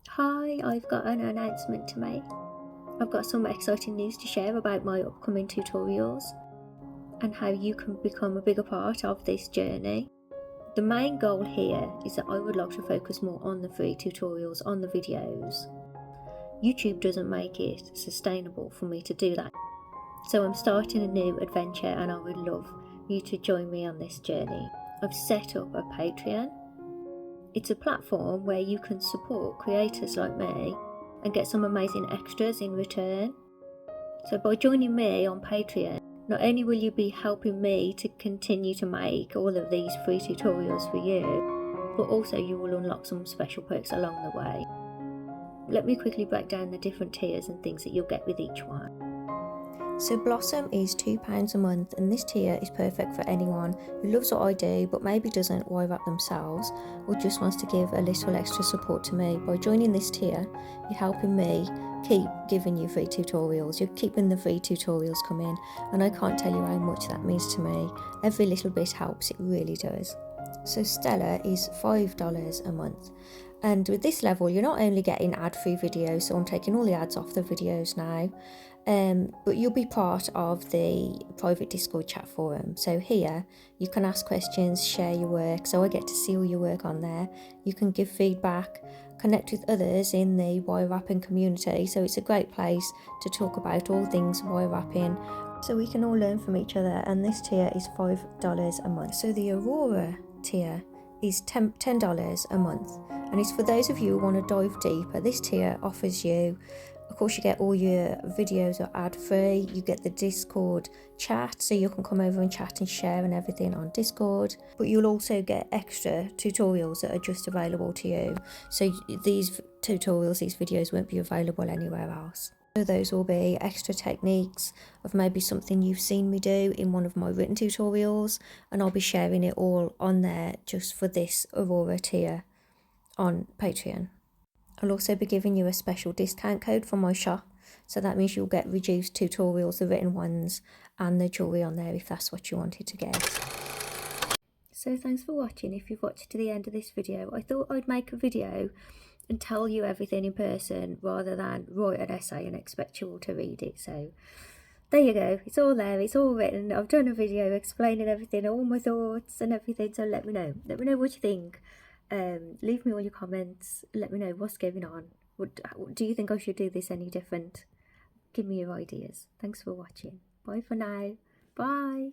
Hi, I've got an announcement to make. I've got some exciting news to share about my upcoming tutorials and how you can become a bigger part of this journey. The main goal here is that I would like to focus more on the free tutorials, on the videos. YouTube doesn't make it sustainable for me to do that. So I'm starting a new adventure and I would love you to join me on this journey. I've set up a Patreon. It's a platform where you can support creators like me and get some amazing extras in return. So by joining me on Patreon, not only will you be helping me to continue to make all of these free tutorials for you, but also you will unlock some special perks along the way. Let me quickly break down the different tiers and things that you'll get with each one. So Blossom is £2 a month, and this tier is perfect for anyone who loves what I do but maybe doesn't wire wrap themselves or just wants to give a little extra support to me. By joining this tier, you're helping me keep giving you free tutorials. You're keeping the free tutorials coming, and I can't tell you how much that means to me. Every little bit helps, it really does. So Stella is $5 a month. And with this level, you're not only getting ad-free videos, so I'm taking all the ads off the videos now, but you'll be part of the private Discord chat forum. So here, you can ask questions, share your work, so I get to see all your work on there. You can give feedback, connect with others in the wire wrapping community, so it's a great place to talk about all things wire wrapping, so we can all learn from each other. And this tier is $5 a month. So the Aurora tier is $10 a month, and it's for those of you who want to dive deeper. This tier offers you, of course, you get all your videos are ad free, you get the Discord chat, so you can come over and chat and share and everything on Discord, but you'll also get extra tutorials that are just available to you. So these tutorials, these videos won't be available anywhere else. So those will be extra techniques of maybe something you've seen me do in one of my written tutorials, and I'll be sharing it all on there just for this Aurora tier on Patreon. I'll also be giving you a special discount code for my shop, so that means you'll get reduced tutorials, the written ones, and the jewellery on there if that's what you wanted to get. So thanks for watching. If you've watched to the end of this video, I thought I'd make a video and tell you everything in person rather than write an essay and expect you all to read it. So there you go, it's all there, it's all written. I've done a video explaining everything, all my thoughts and everything, so let me know what you think. Leave me all your comments, let me know what's going on. Do you think I should do this any different? Give me your ideas. Thanks for watching. Bye for now. Bye.